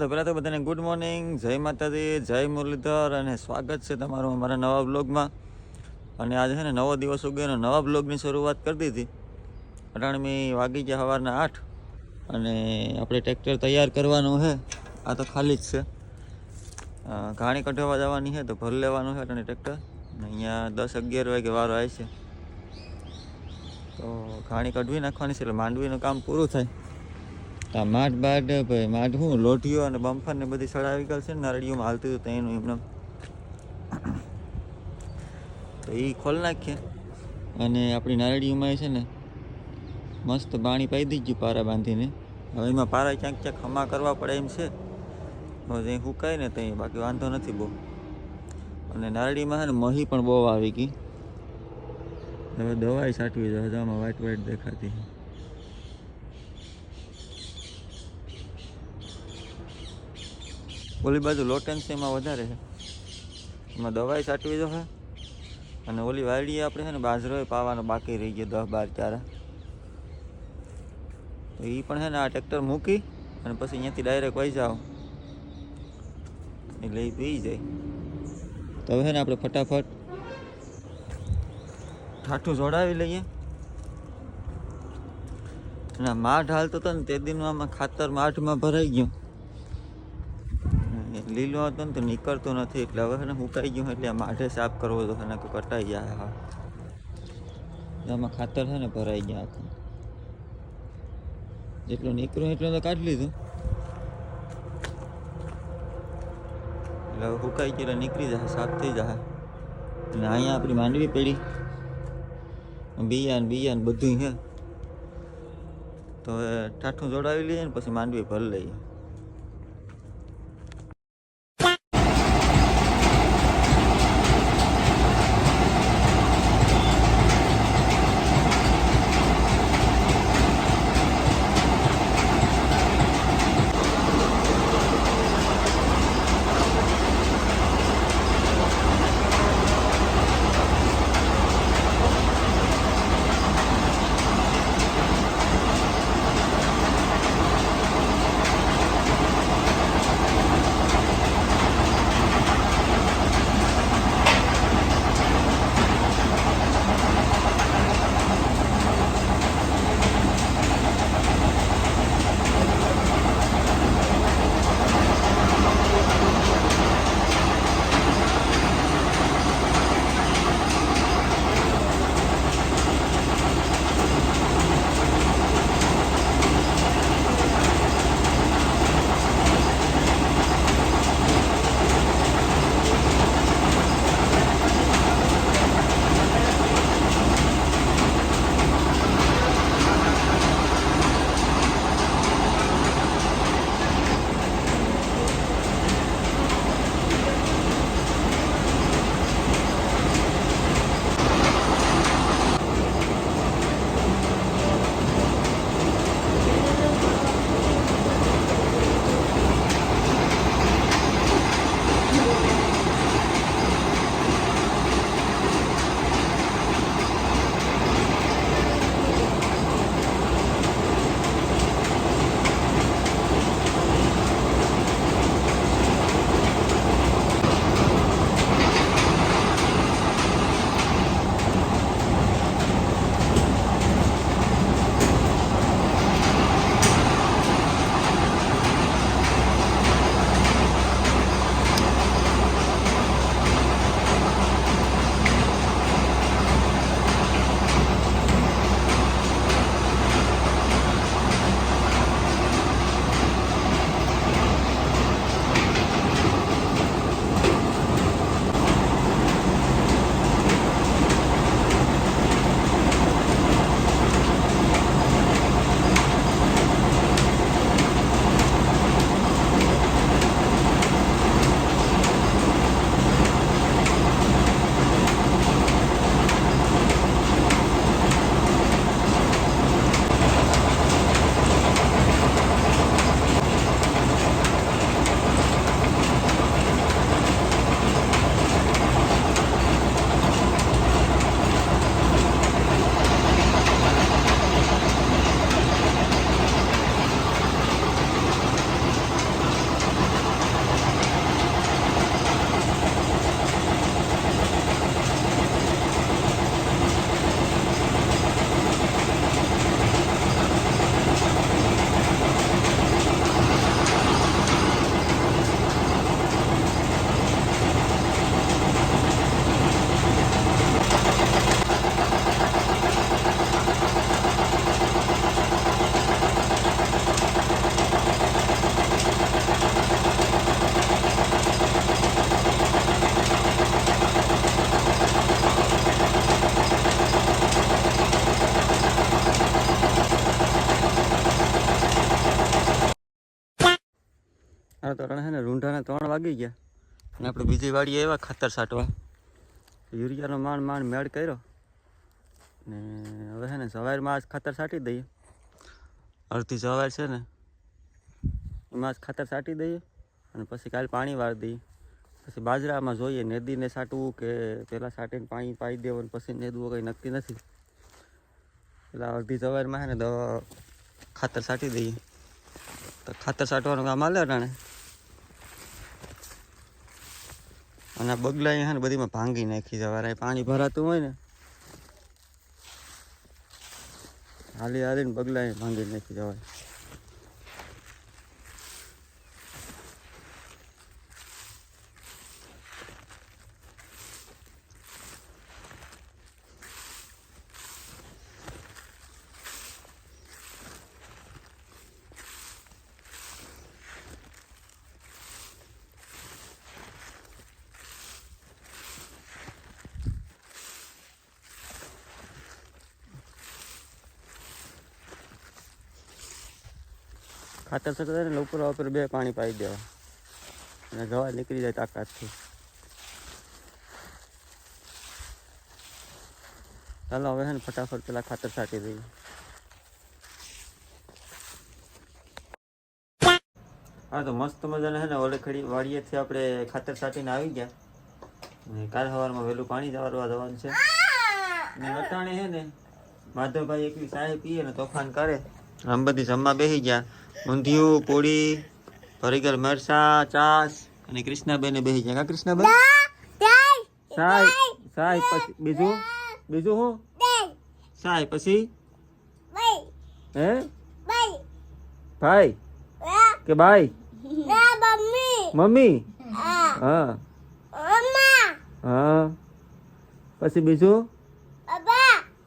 પહેલાં તો બધાને ગુડ મોર્નિંગ, જય માતાજી, જય મુરલીધર અને સ્વાગત છે તમારું અમારા નવા બ્લોગમાં. અને આજે છે ને નવો દિવસ ઉગ્યો, નવા બ્લોગની શરૂઆત કરી દીધી. અટાણમી વાગી ગયા સવારના 8 અને આપણે ટ્રેક્ટર તૈયાર કરવાનું છે. આ તો ખાલી જ છે, ઘાણી કઢાવવા જવાની છે તો ભર લેવાનું છે અને ટ્રેક્ટર. અહીંયા 10-11 વાગે વારો આવે છે તો ઘાણી કઢવી નાખવાની છે એટલે માંડવીનું કામ પૂરું થાય. આ માઠ બાટ ભાઈ, માઠ શું લોઢીઓ અને બમ્ફર ને બધી સળાવી ગયેલ છે ને, નારળીઓમાં હાલતું હતું એનું એમને તો એ ખોલી નાખીએ. અને આપણી નારળીઓમાં છે ને મસ્ત પાણી પાઈ દીધું પારા બાંધીને. હવે એમાં પારા ક્યાંક ક્યાંક ખમા કરવા પડે એમ છે, હવે ત્યાં સુકાય ને ત્યાં બાકી વાંધો નથી બહુ. અને નારળીમાં છે ને મહી પણ બહુ આવી ગઈ. હવે દવાઈ છાંટવી છે, હજામાં વાઇટ વાઇટ દેખાતી. ઓલી બાજુ લોટેન્સ એમાં વધારે છે, એમાં દવાઈ છાંટવી જો છે. અને ઓલી વાડીએ આપણે છે ને બાજરો પાવાનો બાકી રહી ગયો 10-12 ચારા, તો એ પણ છે ને આ ટ્રેક્ટર મૂકી અને પછી અહીંયાથી ડાયરેક્ટ વહી જાઓ એટલે એ પી જાય. તો હવે છે ને આપણે ફટાફટ ઠાઠું જોડાવી લઈએ. અને માઠ હાલતો હતો ને તે દિનમાં આમાં ખાતર માઠમાં ભરાઈ ગયું, લીલો હતો ને તો નીકળતું નથી, એટલે હવે ને સુકાઈ ગયું એટલે માઠે સાફ કરવો તો એને કટાઈ જાય. હા, આમાં ખાતર છે ને ભરાઈ ગયા આખું, જેટલું નીકળ્યું એટલું તો કાઢી લીધું. એટલે હવે સુકાઈ ગયું એટલે નીકળી જશે, સાફ થઈ જશે. અને અહીંયા આપણી માંડવી પડી, બિયાન બધું છે. તો હવે ઠાઠું જોડાવી લઈએ ને પછી માંડવી ભરી લઈએ. હા તો છે ને રૂંઢાના 3 વાગી ગયા અને આપણે બીજી વાડીએ આવ્યા ખાતર છાંટવા. યુરિયાનો માંડ મેળ કર્યો ને હવે છે ને સવારમાં આજ ખાતર છાંટી દઈએ. અડધી સવાર છે ને એમાં જ ખાતર છાંટી દઈએ અને પછી કાલે પાણી વાળી દઈએ. પછી બાજરામાં જોઈએ નદીને છાંટવું કે પહેલાં છાંટીને પાણી પાઈ દેવું પછી નેદવું કંઈ નક્કી નથી. એટલે અડધી સવારમાં છે ને દવા ખાતર છાંટી દઈએ. તો ખાતર છાંટવાનું કામ હાલે અટાણે. અને આ બગલા છે ને બધીમાં ભાંગી નાખી સવારે પાણી ભરાતું હોય ને હાલીને બગલા ભાંગી નાખી જવાય. ખાતર છાંટતા ને ઉપર 2 પાણી પાઈ દેવા અને ગવા નીકળી જાય તાકાતથી. ચાલો હવે છે ને ફટાફટ પેલા ખાતર છાંટી દઈએ. હા તો મસ્ત મજાને છે ને ઓલે ખડી વાડીએથી આપણે ખાતર છાંટીને આવી ગયા અને કાલ સવારમાં વહેલું પાણી જવાનું છે. અને અટાણે છે ને માધવભાઈ એકલી ચાય પીએ ને તોફાન કરે. આમ બધી જમવા બેસી ગયા. ઊંધિયું પૂરી ભરીગર મરસા ચાસ અને કૃષ્ણાબેન બેસી ગયા. કા કૃષ્ણાબેન સાય પછી બીજું હું સાય પછી હે ભાઈ કે ભાઈ મમ્મી હા હા પછી બીજું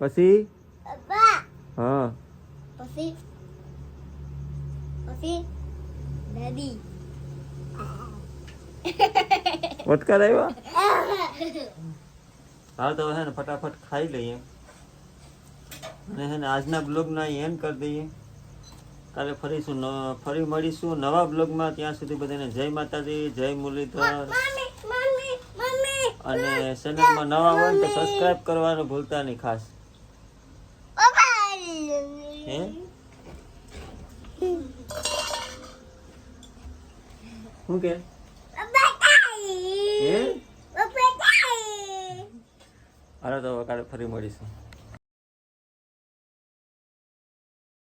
પછી હા દાદી વટકા આવ્યા. હા તો હે ને ફટાફટ ખાઈ લઈએ અને હે ને આજના બ્લોગના એન્ડ કરી દઈએ. કાલે ફરી મળીશું નવા બ્લોગમાં. ત્યાં સુધી બધાને જય માતાજી, જય મુરલીધર. અને ચેનલમાં નવા હોય તો સબસ્ક્રાઇબ કરવાનું ભૂલતા નહીં ખાસ. હે શું કે હાલો તો કાલે ફરી મળીશું.